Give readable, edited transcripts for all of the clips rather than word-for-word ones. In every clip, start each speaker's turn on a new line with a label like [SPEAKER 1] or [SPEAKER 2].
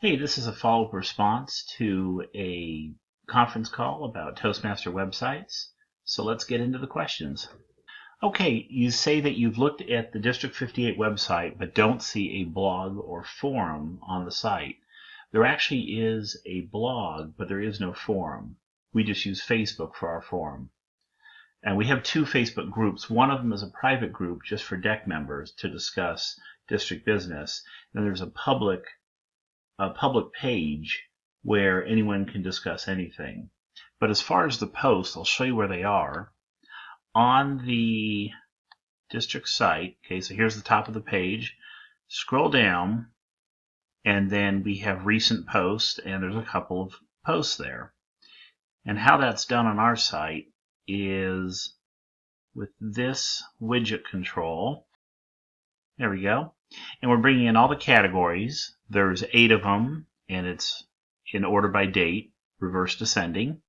[SPEAKER 1] Hey, this is a follow-up response to a conference call about Toastmaster websites. So let's get into the questions. Okay, you say that you've looked at the District 58 website but don't see a blog or forum on the site. There actually is a blog, but there is no forum. We just use Facebook for our forum. And we have two Facebook groups. One of them is a private group just for deck members to discuss district business. Then there's a public page where anyone can discuss anything. But as far as the posts, I'll show you where they are. On the district site, okay, so here's the top of the page. Scroll down, and then we have recent posts, and there's a couple of posts there. And how that's done on our site is with this widget control. There we go. And we're bringing in all the categories. There's 8 of them, and it's in order by date, reverse descending.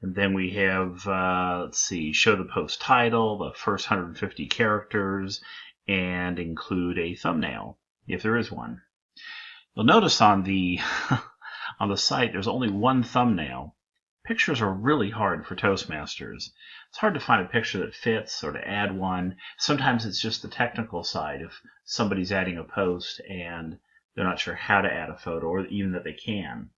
[SPEAKER 1] And then we have, let's see, show the post title, the first 150 characters, and include a thumbnail, if there is one. You'll notice on the on the site there's only one thumbnail. Pictures are really hard for Toastmasters. It's hard to find a picture that fits or to add one. Sometimes it's just the technical side. If somebody's adding a post and they're not sure how to add a photo or even that they can.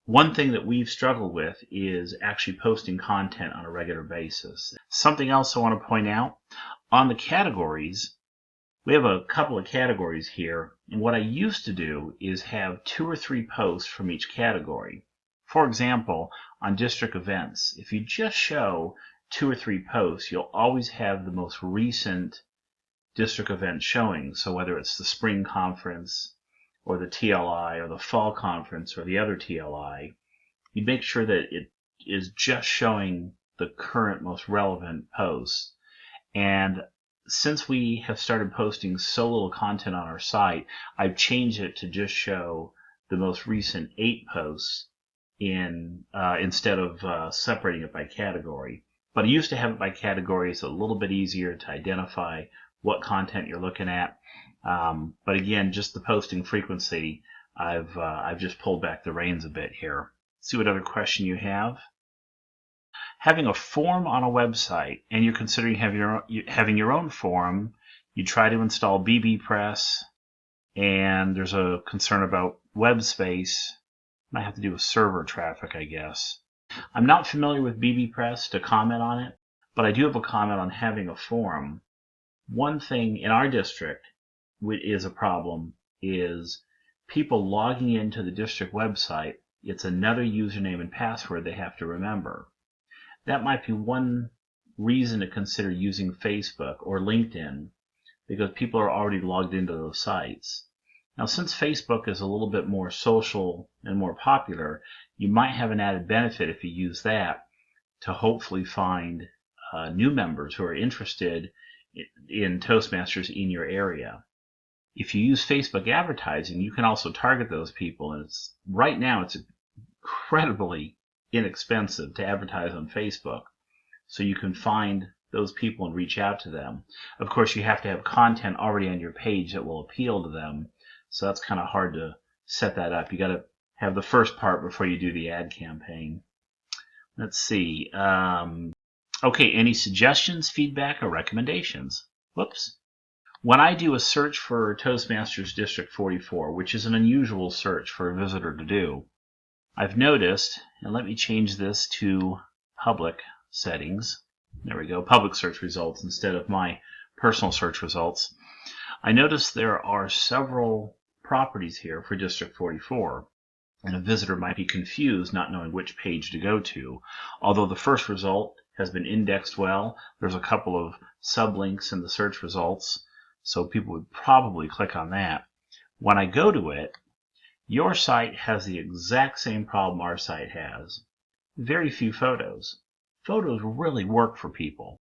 [SPEAKER 1] One thing that we've struggled with is actually posting content on a regular basis. Something else I want to point out, on the categories, we have a couple of categories here, and what I used to do is have 2 or 3 posts from each category. For example, on district events, if you just show 2 or 3 posts, you'll always have the most recent district event showing. So whether it's the spring conference or the TLI or the fall conference or the other TLI, you make sure that it is just showing the current most relevant posts. And since we have started posting so little content on our site, I've changed it to just show the most recent 8 posts instead of separating it by category. But I used to have it by category. It's a little bit easier to identify what content you're looking at. But again, just the posting frequency, I've just pulled back the reins a bit here. See what other question you have. Having a forum on a website, and you're considering having your own forum, you try to install bbPress, and there's a concern about web space. Might have to do with server traffic, I guess. I'm not familiar with bbPress to comment on it, but I do have a comment on having a forum. One thing in our district which is a problem is people logging into the district website. It's another username and password they have to remember. That might be one reason to consider using Facebook or LinkedIn, because people are already logged into those sites. Now, since Facebook is a little bit more social and more popular, you might have an added benefit if you use that to hopefully find new members who are interested in Toastmasters in your area. If you use Facebook advertising, you can also target those people, and right now it's incredibly inexpensive to advertise on Facebook, so you can find those people and reach out to them. Of course, you have to have content already on your page that will appeal to them, so that's kind of hard to set that up. You got to have the first part before you do the ad campaign. Let's see. Okay, any suggestions, feedback, or recommendations? Whoops. When I do a search for Toastmasters District 44, which is an unusual search for a visitor to do, I've noticed, and let me change this to public settings. There we go, public search results instead of my personal search results. I noticed there are several properties here for District 44, and a visitor might be confused not knowing which page to go to. Although the first result has been indexed well, there's a couple of sublinks in the search results, so people would probably click on that. When I go to it, your site has the exact same problem our site has. Very few photos. Photos really work for people.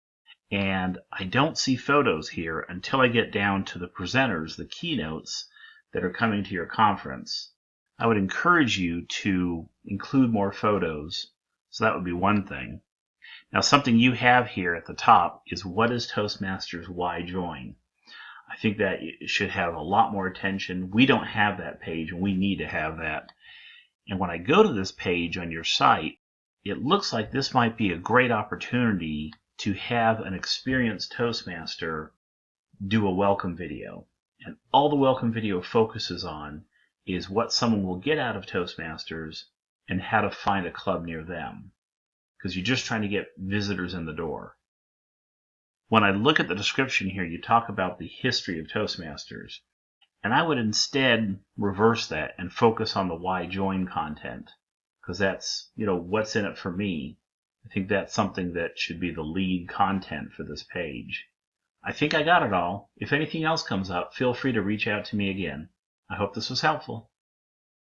[SPEAKER 1] And I don't see photos here until I get down to the presenters, the keynotes that are coming to your conference. I would encourage you to include more photos. So that would be one thing. Now, something you have here at the top is what is Toastmasters Why Join? I think that it should have a lot more attention. We don't have that page, and we need to have that. And when I go to this page on your site, it looks like this might be a great opportunity to have an experienced Toastmaster do a welcome video. And all the welcome video focuses on is what someone will get out of Toastmasters and how to find a club near them, because you're just trying to get visitors in the door. When I look at the description here, you talk about the history of Toastmasters, and I would instead reverse that and focus on the why join content, because that's, what's in it for me. I think that's something that should be the lead content for this page. I think I got it all. If anything else comes up, feel free to reach out to me again. I hope this was helpful.